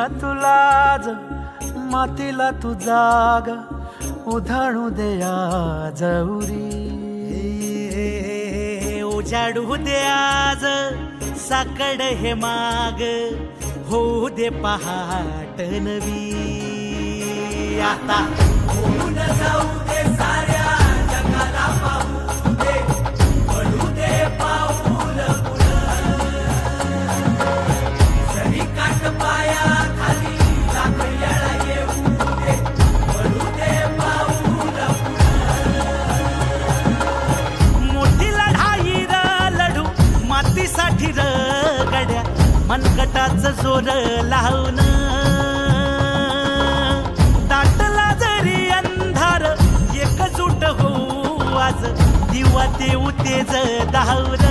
तुलाज मातीला तू जाग उधाणू दे आज उरी उजाडू दे आज साकड हे माग होऊ दे पहाट नवी आता होऊन जाऊ दे साऱ्या जगाला पाहू दे पडू दे पाऊल पुढं जरी काट पाया खाली लाकड्याला येऊ दे पडू दे पाऊल मोठी लढाई र लढू मातीसाठी र गड्या मनगटाचं जोर लावून दाटला जरी अंधार एकजूट होऊ आज दिवा देऊ तेज दावर